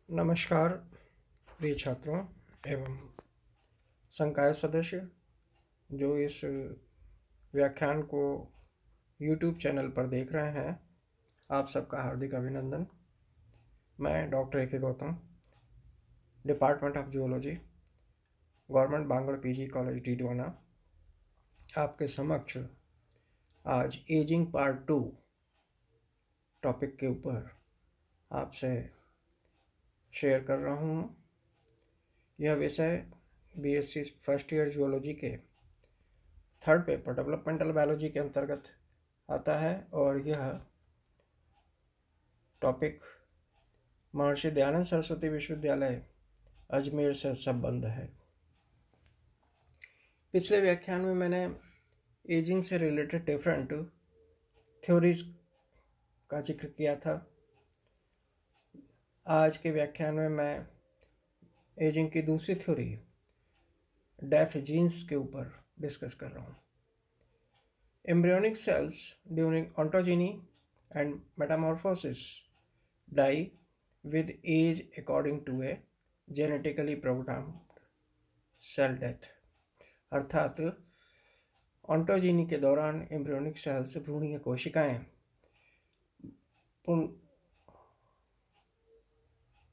नमस्कार प्रिय छात्रों एवं संकाय सदस्य जो इस व्याख्यान को YouTube चैनल पर देख रहे हैं, आप सबका हार्दिक अभिनंदन। मैं doctor A K. Gautam, department of zoology, government Bangar PG college Didwana, आपके समक्ष आज एजिंग पार्ट 2 टॉपिक के ऊपर आपसे शेयर कर रहा हूँ। यह विषय बीएससी फर्स्ट ईयर जूलॉजी के थर्ड पेपर डेवलपमेंटल बायोलॉजी के अंतर्गत आता है और यह टॉपिक महर्षि दयानंद सरस्वती विश्वविद्यालय अजमेर से संबंध है। पिछले व्याख्यान में मैंने एजिंग से रिलेटेड डिफरेंट थ्योरीज का जिक्र किया था। आज के व्याख्यान में मैं एजिंग की दूसरी थ्योरी डेफ जीन्स के ऊपर डिस्कस कर रहा हूँ। Embryonic cells during ontogeny and metamorphosis die with age according to a genetically programmed cell death। अर्थात ऑन्टोजेनी के दौरान एम्ब्रियोनिक सेल्स भ्रूणीय कोशिकाएं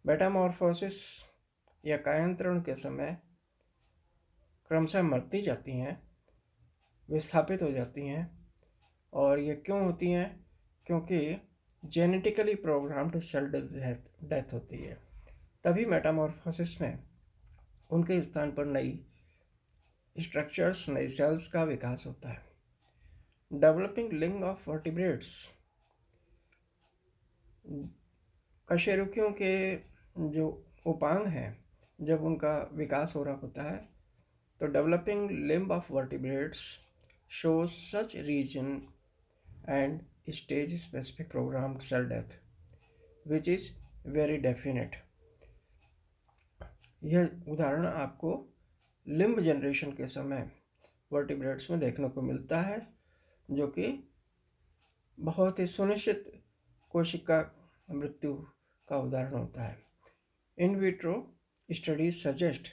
मेटामॉर्फोसिस या कायांतरण के समय क्रमशः मरती जाती हैं, विस्थापित हो जाती हैं। और ये क्यों होती हैं? क्योंकि जेनेटिकली प्रोग्राम्ड सेल डेथ होती है। तभी मेटामॉर्फोसिस में उनके स्थान पर नई स्ट्रक्चर्स, नई सेल्स का विकास होता है। डेवलपिंग लिंग ऑफ वर्टिब्रेट्स, कशेरुकियों के जो उपांग हैं, जब उनका विकास हो रहा होता है तो developing limb of vertebrates shows such region and stage specific programmed cell death which is very definite। यह उदाहरण आपको लिम्ब जनरेशन के समय वर्टिब्रेट्स में देखने को मिलता है, जो कि बहुत ही सुनिश्चित कोशिका मृत्यु का उदाहरण होता है। In vitro studies suggest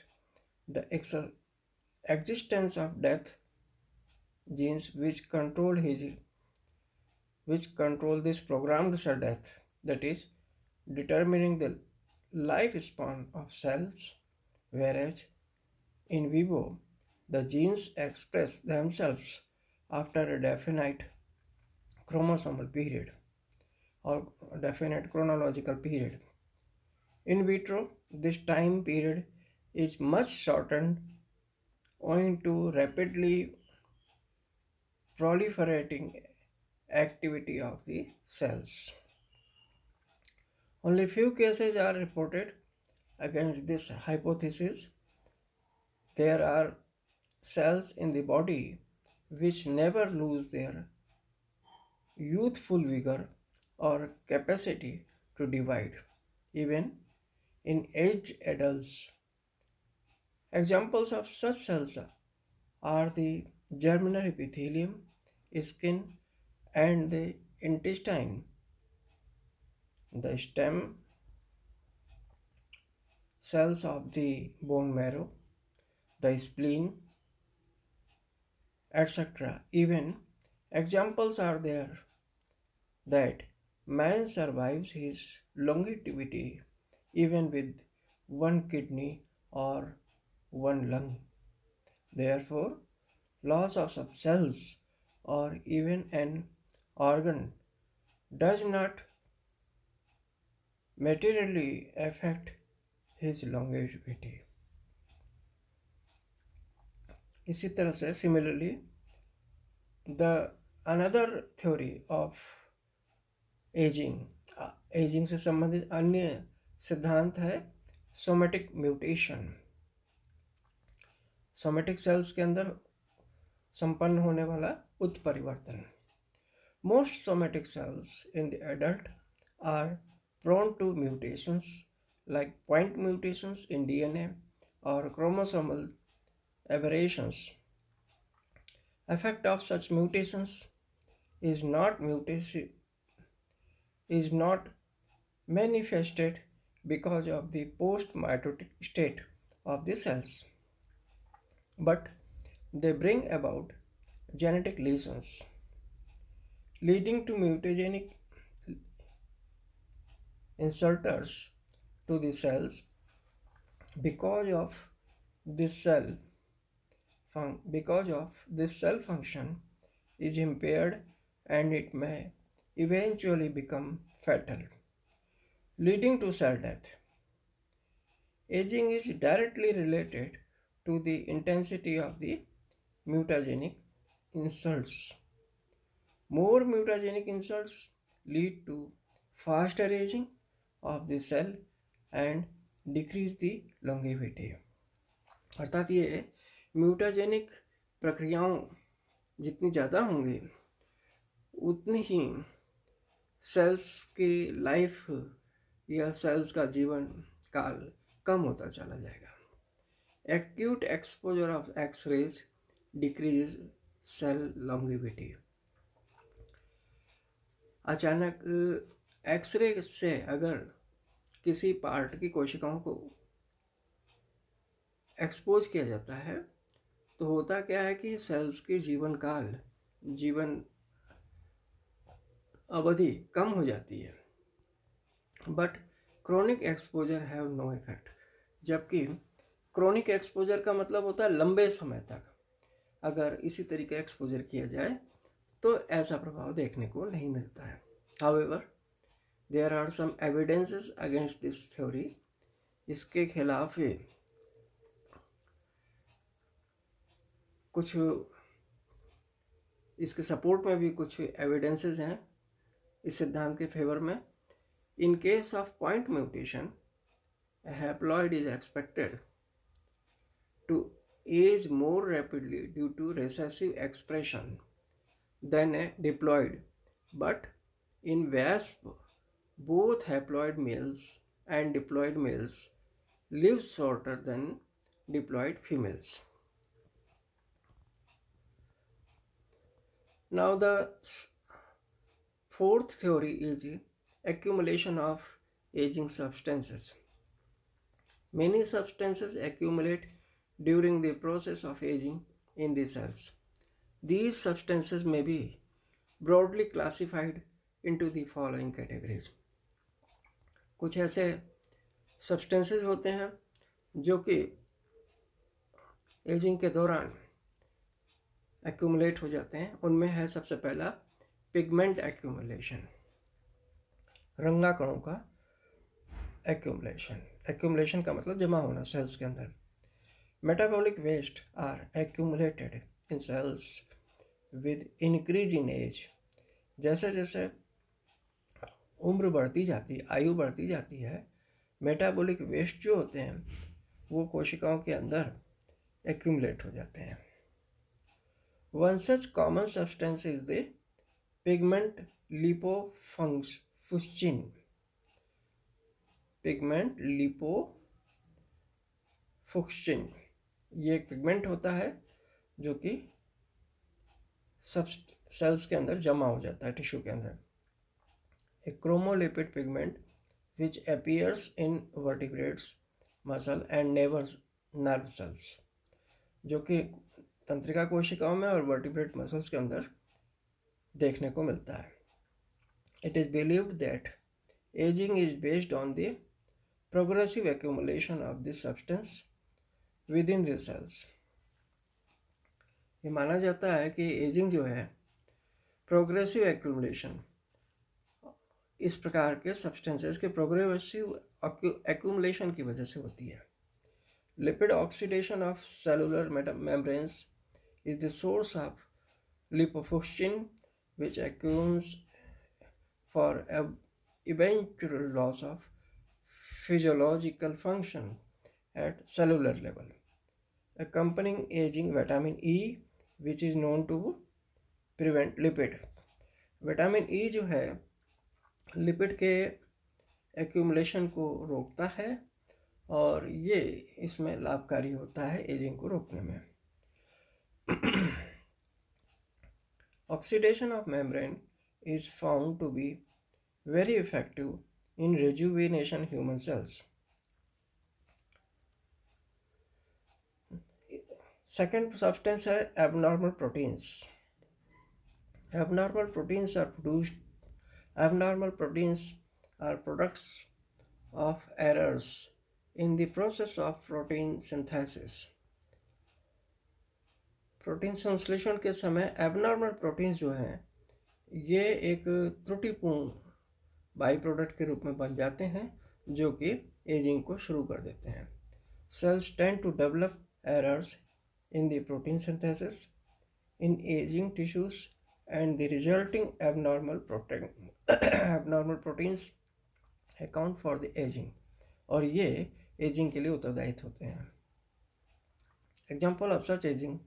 the existence of death genes which control this programmed cell death, that is determining the lifespan of cells, whereas in vivo the genes express themselves after a definite chromosomal period or definite chronological period. In vitro, this time period is much shortened owing to rapidly proliferating activity of the cells. Only few cases are reported against this hypothesis. There are cells in the body which never lose their youthful vigor or capacity to divide, even in aged adults. Examples of such cells are the germinal epithelium, skin, and the intestine, the stem cells of the bone marrow, the spleen, etc. Even examples are there that man survives his longevity even with one kidney or one lung. Therefore, loss of some cells or even an organ does not materially affect his longevity. इसी तरह से similarly the another theory of ageing से संबंधित अन्य सिद्धांत है somatic mutation. Somatic cells के अंदर संपन्न होने वाला उत्परिवर्तन। Most somatic cells in the adult are prone to mutations like point mutations in DNA or chromosomal aberrations. Effect of such mutations is not manifested because of the post-mitotic state of the cells, but they bring about genetic lesions leading to mutagenic inserters to the cells. Because of this cell because of this cell function is impaired, and it may eventually become fatal, leading to cell death. Aging is directly related to the intensity of the mutagenic insults. More mutagenic insults lead to faster aging of the cell and decrease the longevity. अर्थात ये mutagenic प्रक्रियाओं जितनी ज़्यादा होंगी उतनी ही cells की life या सेल्स का जीवन काल कम होता चला जाएगा। Acute exposure of X rays decrease cell longevity. अचानक एक्सरे से अगर किसी पार्ट की कोशिकाओं को एक्सपोज किया जाता है तो होता क्या है कि सेल्स की जीवन अवधि कम हो जाती है, but chronic exposure have no effect. जबकि क्रोनिक एक्सपोजर का मतलब होता है लंबे समय तक अगर इसी तरीके एक्सपोजर किया जाए तो ऐसा प्रभाव देखने को नहीं मिलता है। However there are some evidences against this theory. इसके खिलाफ कुछ इसके सपोर्ट में भी कुछ एविडेंसेस हैं इस सिद्धांत के फेवर में। In case of point mutation, a haploid is expected to age more rapidly due to recessive expression than a diploid, but in wasp, both haploid males and diploid males live shorter than diploid females. Now the fourth theory is accumulation of aging substances. Many substances accumulate during the process of aging in the cells. These substances may be broadly classified into the following categories. कुछ ऐसे substances होते हैं जो कि ageing के दौरान accumulate हो जाते हैं। उनमें है सबसे पहला पिगमेंट accumulation, रंगा कणों का accumulation का मतलब जमा होना सेल्स के अंदर। Metabolic waste are accumulated in cells with increase in age। जैसे जैसे उम्र बढ़ती जाती, आयु बढ़ती जाती है, मेटाबॉलिक वेस्ट जो होते हैं वो कोशिकाओं के अंदर accumulate हो जाते हैं। One such common substance is the pigment lipofuscin। Pigment lipofuscin ये एक पिगमेंट होता है जो कि सब सेल्स के अंदर जमा हो जाता है, टिश्यू के अंदर। A chromolipid pigment which appears in vertebrates, muscle and nerve cells, जो कि तंत्रिका कोशिकाओं में और वर्टिब्रेट मसल्स के अंदर देखने को मिलता है। It is believed that ageing is based on the progressive accumulation of this substance within the cells। ये माना जाता है कि एजिंग जो है प्रोग्रेसिव एक्यूमुलेशन, इस प्रकार के सब्सटेंसेस के प्रोग्रेसिव एक्यूमुलेशन की वजह से होती है। Lipid oxidation of cellular membranes is the source of lipofuscin which accrues for eventual loss of physiological function at cellular level, accompanying aging vitamin E, which is known to prevent lipid। Vitamin E जो है lipid के accumulation को रोकता है और ये इसमें लाभकारी होता है एजिंग को रोकने में। Oxidation of membrane is found to be very effective in rejuvenation human cells. Second substance है abnormal proteins. Abnormal proteins are produced. Abnormal proteins are products of errors in the process of protein synthesis. Protein संश्लेषण के समय abnormal proteins जो हैं ये एक त्रुटिपूर्ण by product के रूप में बन जाते हैं जो कि एजिंग को शुरू कर देते हैं. Cells tend to develop errors in the protein synthesis in aging tissues and the resulting abnormal proteins account for the aging, और ये एजिंग के लिए उत्तरदायी होते हैं. Example of such aging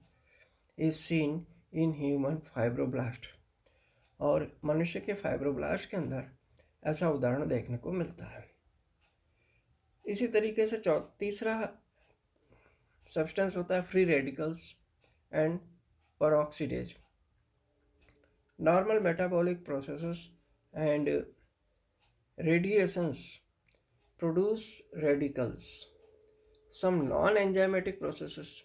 is seen in human fibroblast, और मनुष्य के फाइब्रोब्लास्ट के अंदर ऐसा उदाहरण देखने को मिलता है. इसी तरीके से तीसरा सब्सटेंस होता है free radicals and peroxidase. Normal metabolic processes and radiations produce radicals. Some non-enzymatic processes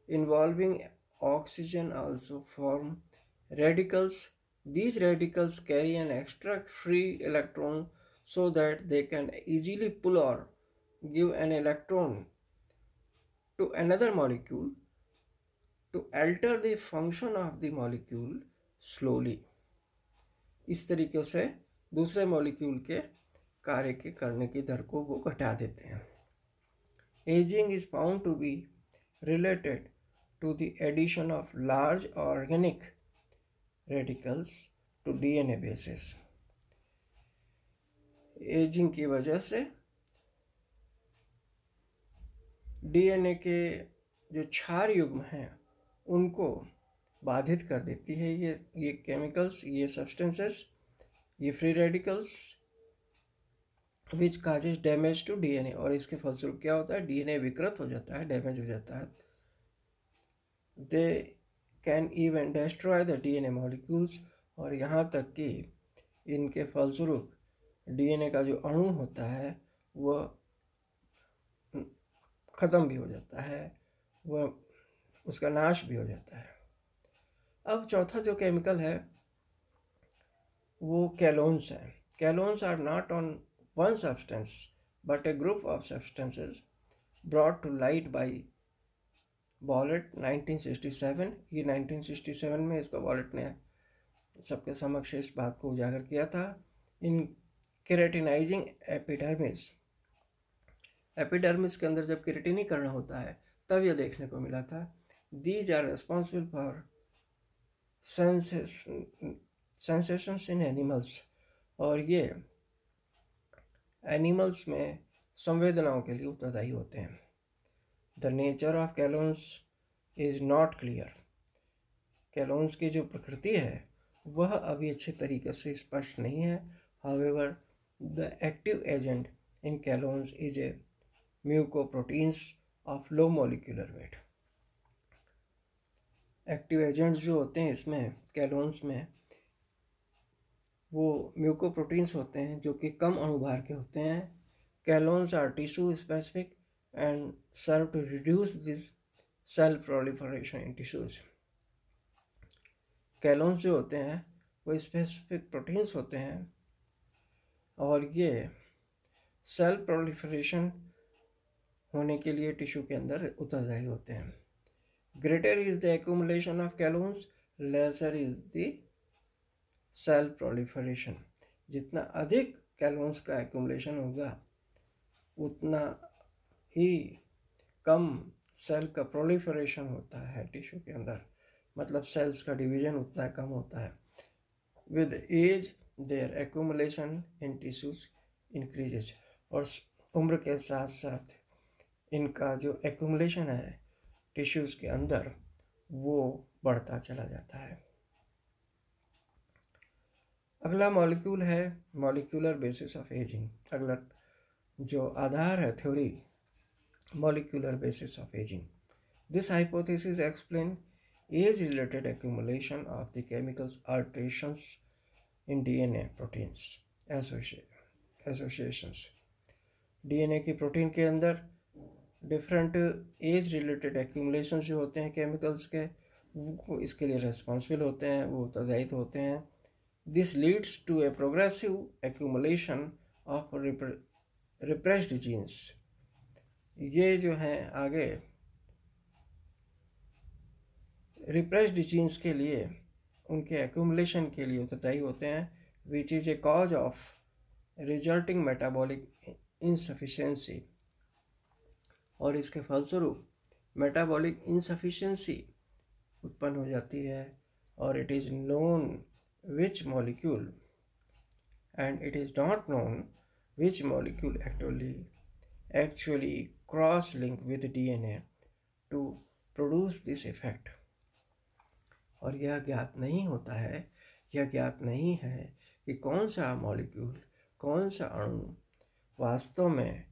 involving oxygen also form radicals. These radicals carry an extra free electron so that they can easily pull or give an electron to another molecule to alter the function of the molecule slowly. इस तरीके से दूसरे molecule के कार्य के करने की दर को वो घटा देते हैं. Aging is found to be related to the addition of large organic radicals to DNA basis. Aging की वजह से डीएनए के जो क्षार युग्म हैं उनको बाधित कर देती है ये केमिकल्स, ये सब्सटेंसेस, ये free radicals which causes damage to DNA, और इसके फलस्वरूप क्या होता है, डीएनए विकृत हो जाता है, डैमेज हो जाता है. They can even destroy the DNA molecules, और यहाँ तक कि इनके फलस्वरूप डीएनए का जो अणु होता है वह ख़त्म भी हो जाता है, वह उसका नाश भी हो जाता है. अब चौथा जो केमिकल है वो कैलोन्स है. Chalones are not on one substance but a group of substances brought to light by Bullough 1967. ये 1967 में इसको बॉलेट ने सबके समक्ष इस बात को उजागर किया था. इन केराटिनाइजिंग एपिडर्मिस, एपिडर्मिस के अंदर जब केराटिनीकरण होता है तब यह देखने को मिला था. These are responsible for sensations in animals, और ये एनिमल्स में संवेदनाओं के लिए उत्तरदायी होते हैं. The nature of कैलोन्स is not clear. कैलोन्स की जो प्रकृति है वह अभी अच्छे तरीके से स्पष्ट नहीं है. However, the active agent in कैलोन्स is a म्यूकोप्रोटीन्स of low molecular weight. Active agents जो होते हैं इसमें कैलोन्स में वो म्यूकोप्रोटीन्स होते हैं जो कि कम अणुभार के होते हैं. Chalones are tissue specific and serve to reduce this cell proliferation in tissues. Chalones जो होते हैं वो स्पेसिफिक प्रोटीन्स होते हैं और ये सेल प्रोलिफरेशन होने के लिए टिश्यू के अंदर उत्तरदायी होते हैं. Greater is the accumulation of कैलोन्स, lesser is the cell proliferation. जितना अधिक कैलोन्स का एक्यूमुलेशन होगा उतना ही कम सेल का प्रोलिफरेशन होता है टिश्यू के अंदर, मतलब सेल्स का डिवीजन उतना कम होता है. With age their accumulation in tissues increases, और उम्र के साथ साथ इनका जो एक्यूमुलेशन है टिश्यूज़ के अंदर वो बढ़ता चला जाता है. अगला मॉलिक्यूल है मॉलिक्यूलर बेसिस ऑफ एजिंग. अगला जो आधार है theory molecular basis of ageing. This hypothesis explain age related accumulation of the chemicals alterations in DNA proteins associated. Associations. DNA की प्रोटीन के अंदर डिफरेंट एज रिलेटेड एक्यूमुलेशन जो होते हैं केमिकल्स के, वो इसके लिए रेस्पॉन्सिबल होते हैं, वो उत्तरदायी होते हैं। This leads to a progressive accumulation of repressed genes. ये जो हैं आगे रिप्रेस्ड जीन्स के लिए, उनके एक्यूमुलेशन के लिए उत्तरदायी होते हैं, which is a cause of resulting metabolic insufficiency. और इसके फलस्वरूप मेटाबॉलिक इनसफिशिएंसी उत्पन्न हो जाती है। और it is known which molecule and it is not known which molecule actually cross link with DNA to produce this effect। और यह ज्ञात नहीं होता है, यह ज्ञात नहीं है कि कौन सा मॉलिक्यूल, कौन सा अणु वास्तव में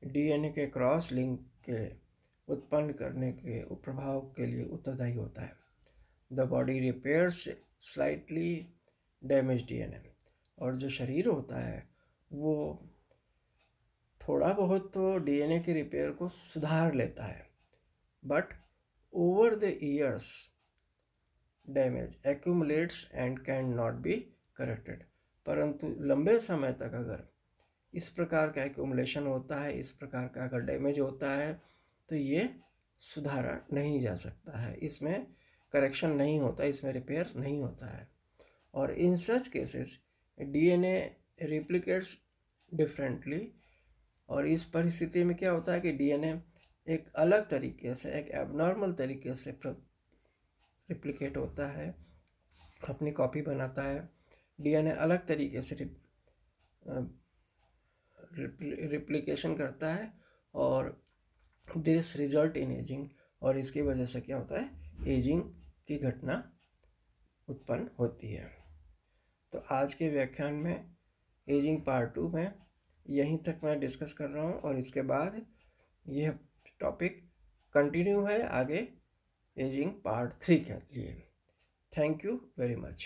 डीएनए के क्रॉस लिंक के उत्पन्न करने के प्रभाव के लिए उत्तरदायी होता है। The body repairs slightly damage DNA. और जो शरीर होता है वो थोड़ा बहुत तो डीएनए के रिपेयर को सुधार लेता है, but over the years damage accumulates and can not be corrected. परंतु लंबे समय तक अगर इस प्रकार का एक्यूमुलेशन होता है, इस प्रकार का अगर डैमेज होता है, तो ये सुधारा नहीं जा सकता है, इसमें करेक्शन नहीं होता, इसमें रिपेयर नहीं होता है। और in such cases DNA replicates differently. और इस परिस्थिति में क्या होता है कि डीएनए एक अलग तरीके से, एक एबनॉर्मल तरीके से रिप्लिकेट होता है, अपनी कॉपी बनाता है। डीएनए अलग तरीके से रिप्लिकेशन करता है और दिस रिजल्ट इन एजिंग। और इसकी वजह से क्या होता है, एजिंग की घटना उत्पन्न होती है। तो आज के व्याख्यान में एजिंग पार्ट 2 में यहीं तक मैं डिस्कस कर रहा हूँ, और इसके बाद यह टॉपिक कंटिन्यू है आगे एजिंग पार्ट 3 के लिए। Thank you very much.